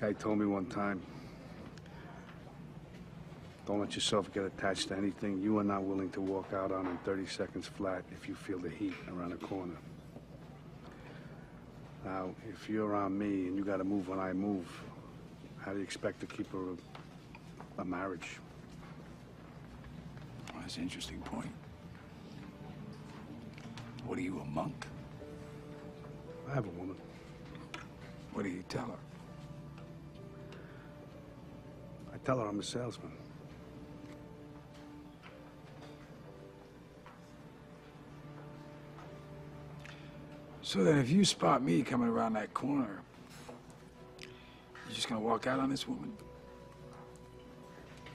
Guy told me one time, don't let yourself get attached to anything you are not willing to walk out on in 30 seconds flat if you feel the heat around the corner. Now, if you're around me and you gotta move when I move, how do you expect to keep a marriage? Well, that's an interesting point. What are you, a monk? I have a woman. What do you tell her? I tell her I'm a salesman. So then if you spot me coming around that corner, you're just gonna walk out on this woman?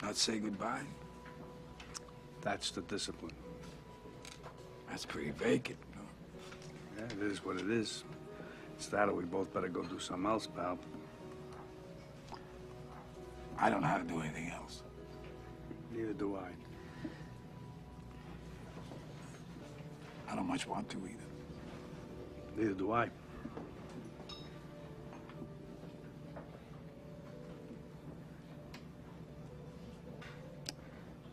Not say goodbye? That's the discipline. That's pretty vacant, no? Yeah, it is what it is. It's that or we both better go do something else, pal. I don't know how to do anything else. Neither do I. I don't much want to either. Neither do I.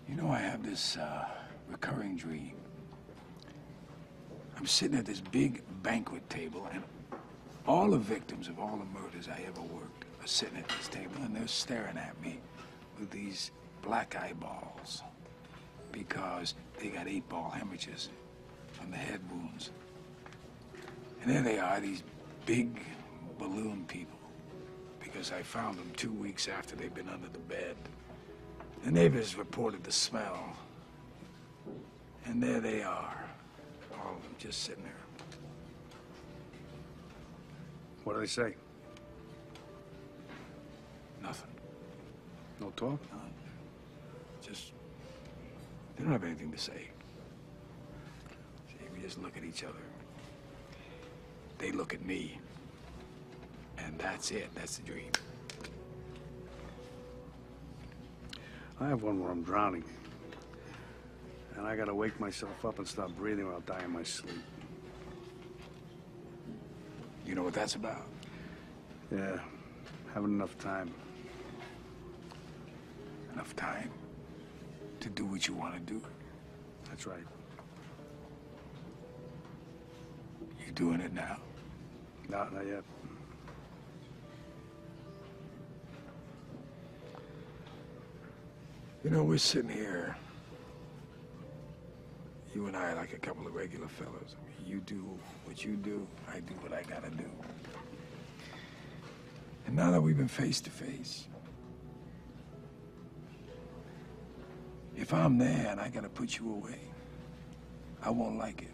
You know, I have this recurring dream. I'm sitting at this big banquet table, and all the victims of all the murders I ever worked are sitting at this table, and they're staring at me with these black eyeballs because they got 8-ball hemorrhages from the head wounds. And there they are, these big balloon people, because I found them 2 weeks after they'd been under the bed. The neighbors reported the smell. And there they are, all of them just sitting there. What do they say? Nothing. No talk? None. Just, they don't have anything to say. See, we just look at each other. They look at me. And that's it. That's the dream. I have one where I'm drowning. And I gotta wake myself up and stop breathing or I'll die in my sleep. You know what that's about? Yeah, having enough time. Enough time to do what you want to do. That's right. You doing it now? No, not yet. You know, we're sitting here. You and I are like a couple of regular fellows. You do what you do, I do what I gotta do. And now that we've been face to face, if I'm there and I gotta put you away, I won't like it.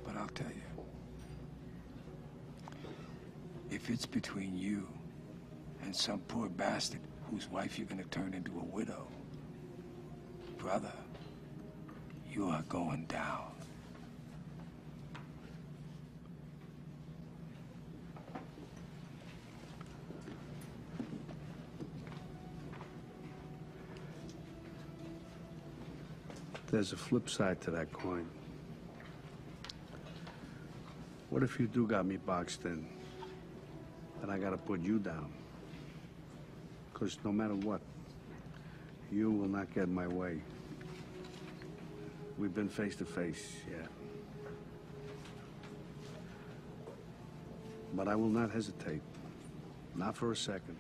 But I'll tell you, if it's between you and some poor bastard whose wife you're gonna turn into a widow, brother, you are going down. There's a flip side to that coin. What if you do got me boxed in, and I gotta put you down? Because no matter what, you will not get in my way. We've been face to face, yeah. But I will not hesitate. Not for a second.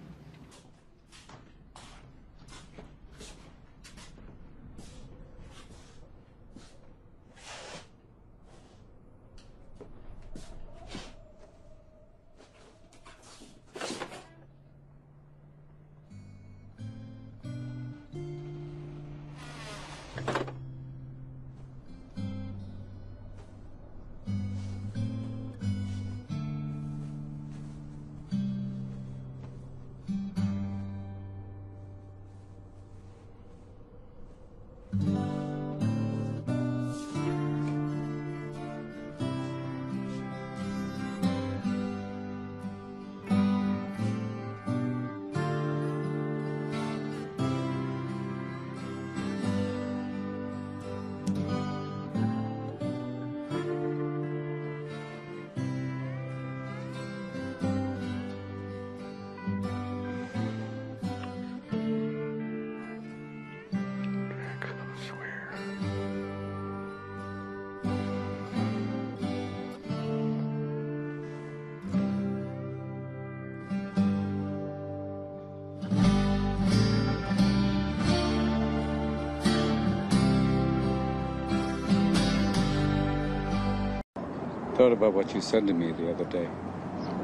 thought about what you said to me the other day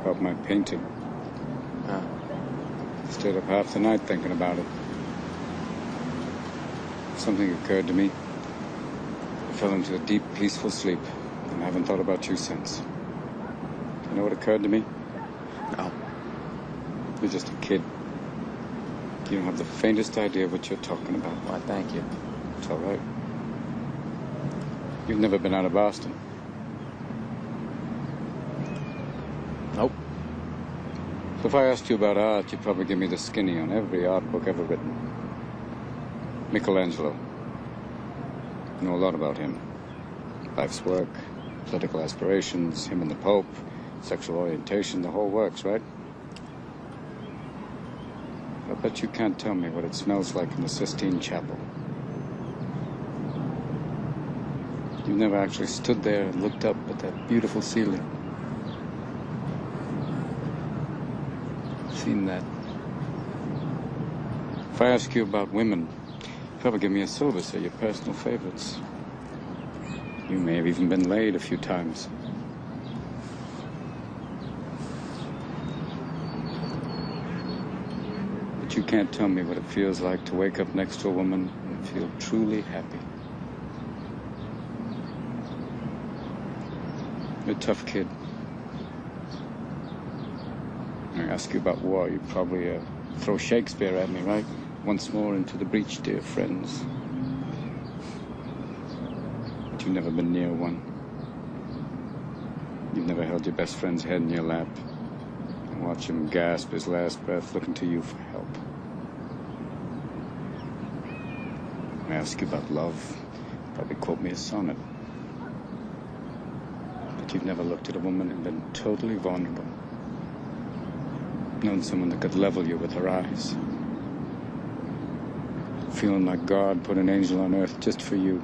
about my painting. Stayed up half the night thinking about it. Something occurred to me. I fell into a deep, peaceful sleep, and I haven't thought about you since. You know what occurred to me? No. You're just a kid. You don't have the faintest idea what you're talking about. Why, thank you. It's all right. You've never been out of Boston. Nope. So if I asked you about art, you'd probably give me the skinny on every art book ever written. Michelangelo. I know a lot about him. Life's work, political aspirations, him and the Pope, sexual orientation, the whole works, right? I bet you can't tell me what it smells like in the Sistine Chapel. You've never actually stood there and looked up at that beautiful ceiling. Seen that. If I ask you about women, you'd probably give me a syllabus of your personal favorites. You may have even been laid a few times. But you can't tell me what it feels like to wake up next to a woman and feel truly happy. You're a tough kid. I ask you about war, you'd probably throw Shakespeare at me, right? Once more into the breach, dear friends. But you've never been near one. You've never held your best friend's head in your lap and watched him gasp his last breath looking to you for help. I ask you about love, you'd probably quote me a sonnet. But you've never looked at a woman and been totally vulnerable. Known someone that could level you with her eyes. Feeling like God put an angel on earth just for you.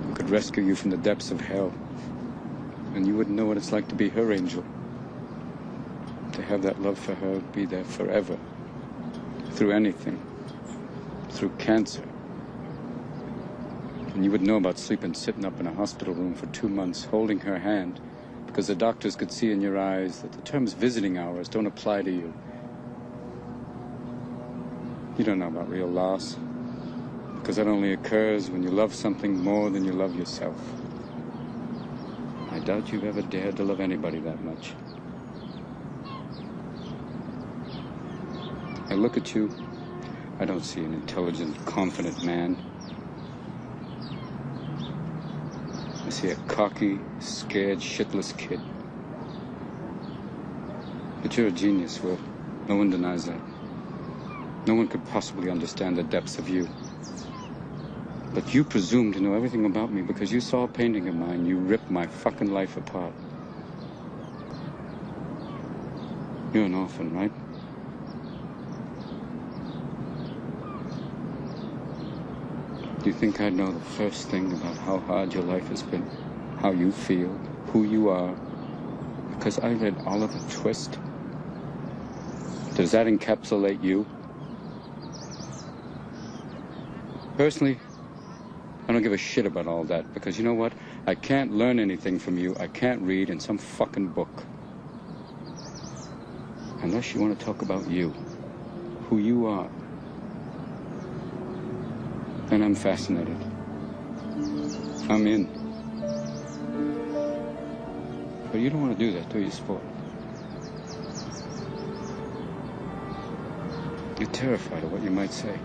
Who could rescue you from the depths of hell. And you wouldn't know what it's like to be her angel. To have that love for her be there forever. Through anything. Through cancer. And you would know about sleeping sitting up in a hospital room for 2 months, holding her hand, because the doctors could see in your eyes that the terms visiting hours don't apply to you. You don't know about real loss, because that only occurs when you love something more than you love yourself. I doubt you've ever dared to love anybody that much. I look at you, I don't see an intelligent, confident man. I see a cocky, scared, shitless kid. But you're a genius, Will. No one denies that. No one could possibly understand the depths of you. But you presume to know everything about me because you saw a painting of mine. You ripped my fucking life apart. You're an orphan, right? Do you think I'd know the first thing about how hard your life has been? How you feel? Who you are? Because I read Oliver Twist? Does that encapsulate you? Personally, I don't give a shit about all that, because you know what? I can't learn anything from you. I can't read in some fucking book. Unless you want to talk about you. Who you are. And I'm fascinated. I'm in. But you don't want to do that, do you, sport? You're terrified of what you might say.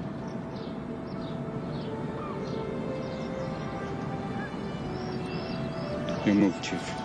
Your move, Chief.